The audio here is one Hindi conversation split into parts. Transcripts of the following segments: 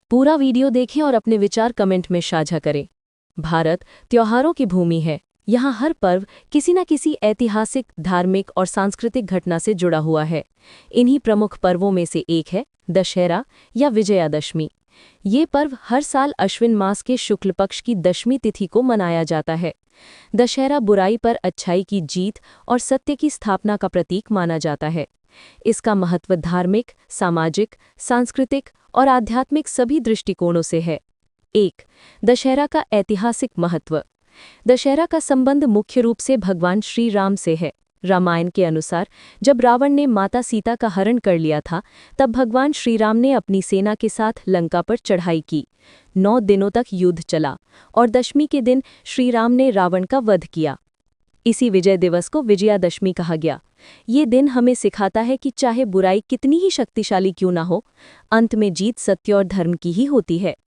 पूरा वीडियो देखें और अपने विचार कमेंट में साझा करें। भारत त्योहारों की भूमि है। यहाँ हर पर्व किसी न किसी ऐतिहासिक, धार्मिक और सांस्कृतिक घटना से जुड़ा हुआ है। इन्हीं प्रमुख पर्वों में से एक है दशहरा या विजयादशमी। ये पर्व हर साल अश्विन मास के शुक्ल पक्ष की दशमी तिथि को मनाया जाता है। दशहरा बुराई पर अच्छाई की जीत और सत्य की स्थापना का प्रतीक माना जाता है। इसका महत्व धार्मिक, सामाजिक, सांस्कृतिक और आध्यात्मिक सभी दृष्टिकोणों से है। 1. दशहरा का ऐतिहासिक महत्व। दशहरा का संबंध मुख्य रूप से भगवान श्री राम से है। रामायण के अनुसार जब रावण ने माता सीता का हरण कर लिया था, तब भगवान श्री राम ने अपनी सेना के साथ लंका पर चढ़ाई की। 9 दिनों तक युद्ध चला और दशमी के दिन श्री राम ने रावण का वध किया। इसी विजय दिवस को विजयादशमी कहा गया। ये दिन हमें सिखाता है कि चाहे बुराई कितनी ही शक्तिशाली क्यों ना हो, अंत में जीत सत्य और धर्म की ही होती है।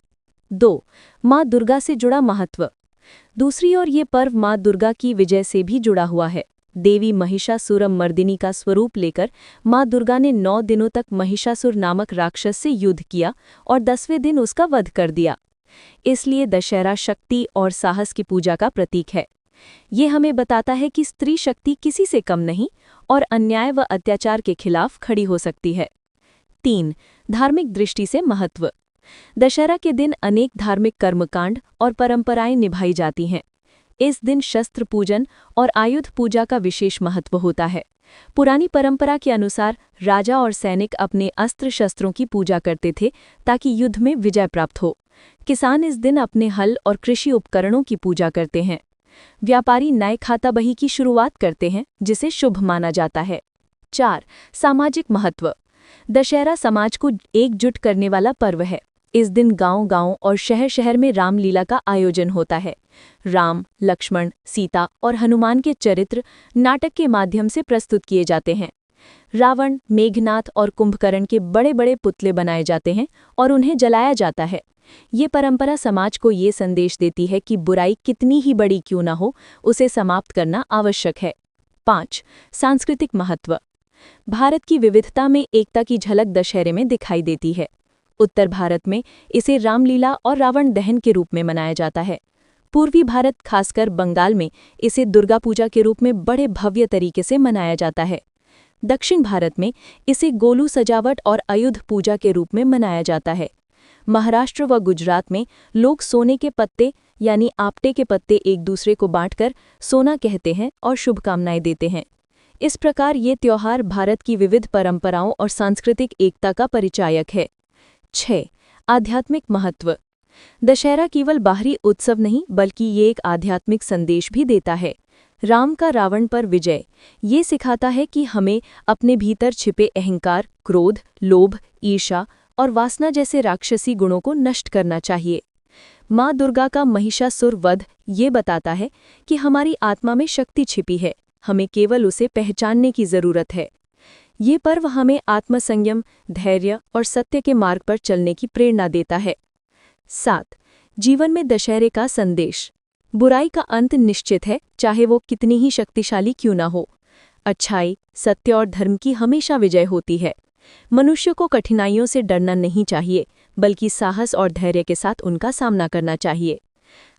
2. माँ दुर्गा से जुड़ा महत्व। दूसरी ओर ये पर्व माँ दुर्गा की विजय से भी जुड़ा हुआ है। देवी महिषासुरमर्दिनी का स्वरूप लेकर माँ दुर्गा ने 9 दिनों तक महिषासुर नामक राक्षस से युद्ध किया और 10वें दिन उसका वध कर दिया। इसलिए दशहरा शक्ति और साहस की पूजा का प्रतीक है। ये हमें बताता है कि स्त्री शक्ति किसी से कम नहीं और अन्याय व अत्याचार के खिलाफ खड़ी हो सकती है। 3. धार्मिक दृष्टि से महत्व। दशहरा के दिन अनेक धार्मिक कर्मकांड और परंपराएं निभाई जाती हैं। इस दिन शस्त्र पूजन और आयुध पूजा का विशेष महत्व होता है। पुरानी परंपरा के अनुसार राजा और सैनिक अपने अस्त्र शस्त्रों की पूजा करते थे ताकि युद्ध में विजय प्राप्त हो। किसान इस दिन अपने हल और कृषि उपकरणों की पूजा करते हैं। व्यापारी नए खाता बही की शुरुआत करते हैं, जिसे शुभ माना जाता है। 4. सामाजिक महत्व। दशहरा समाज को एकजुट करने वाला पर्व है। इस दिन गांव-गांव और शहर-शहर में रामलीला का आयोजन होता है। राम, लक्ष्मण, सीता और हनुमान के चरित्र नाटक के माध्यम से प्रस्तुत किए जाते हैं। रावण, मेघनाथ और कुंभकर्ण के बड़े-बड़े पुतले बनाए जाते हैं और उन्हें जलाया जाता है। ये परंपरा समाज को ये संदेश देती है कि बुराई कितनी ही बड़ी क्यों न हो, उसे समाप्त करना आवश्यक है। 5. सांस्कृतिक महत्व। भारत की विविधता में एकता की झलक दशहरे में दिखाई देती है। उत्तर भारत में इसे रामलीला और रावण दहन के रूप में मनाया जाता है। पूर्वी भारत, खासकर बंगाल में, इसे दुर्गा पूजा के रूप में बड़े भव्य तरीके से मनाया जाता है। दक्षिण भारत में इसे गोलू सजावट और आयुध पूजा के रूप में मनाया जाता है। महाराष्ट्र व गुजरात में लोग सोने के पत्ते यानी आपटे के पत्ते एक दूसरे को बांटकर सोना कहते हैं और शुभकामनाएं देते हैं। इस प्रकार ये त्योहार भारत की विविध परंपराओं और सांस्कृतिक एकता का परिचायक है। 6. आध्यात्मिक महत्व। दशहरा केवल बाहरी उत्सव नहीं, बल्कि ये एक आध्यात्मिक संदेश भी देता है। राम का रावण पर विजय ये सिखाता है कि हमें अपने भीतर छिपे अहंकार, क्रोध, लोभ, ईर्ष्या और वासना जैसे राक्षसी गुणों को नष्ट करना चाहिए। माँ दुर्गा का महिषासुर वध ये बताता है कि हमारी आत्मा में शक्ति छिपी है, हमें केवल उसे पहचानने की जरूरत है। ये पर्व हमें आत्मसंयम, धैर्य और सत्य के मार्ग पर चलने की प्रेरणा देता है। 7. जीवन में दशहरे का संदेश। बुराई का अंत निश्चित है, चाहे वो कितनी ही शक्तिशाली क्यों ना हो। अच्छाई, सत्य और धर्म की हमेशा विजय होती है। मनुष्य को कठिनाइयों से डरना नहीं चाहिए, बल्कि साहस और धैर्य के साथ उनका सामना करना चाहिए।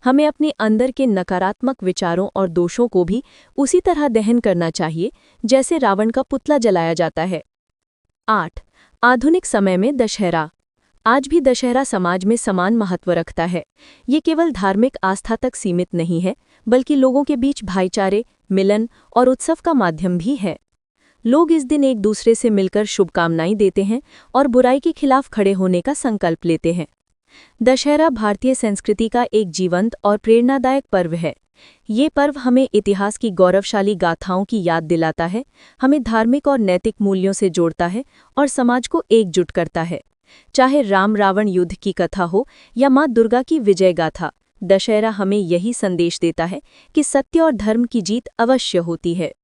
हमें अपने अंदर के नकारात्मक विचारों और दोषों को भी उसी तरह दहन करना चाहिए जैसे रावण का पुतला जलाया जाता है। 8. आधुनिक समय में दशहरा। आज भी दशहरा समाज में समान महत्व रखता है। ये केवल धार्मिक आस्था तक सीमित नहीं है, बल्कि लोगों के बीच भाईचारे, मिलन और उत्सव का माध्यम भी है। लोग इस दिन एक दूसरे से मिलकर शुभकामनाएं देते हैं और बुराई के खिलाफ खड़े होने का संकल्प लेते हैं। दशहरा भारतीय संस्कृति का एक जीवंत और प्रेरणादायक पर्व है। ये पर्व हमें इतिहास की गौरवशाली गाथाओं की याद दिलाता है, हमें धार्मिक और नैतिक मूल्यों से जोड़ता है और समाज को एकजुट करता है। चाहे राम रावण युद्ध की कथा हो या माँ दुर्गा की विजय गाथा, दशहरा हमें यही संदेश देता है कि सत्य और धर्म की जीत अवश्य होती है।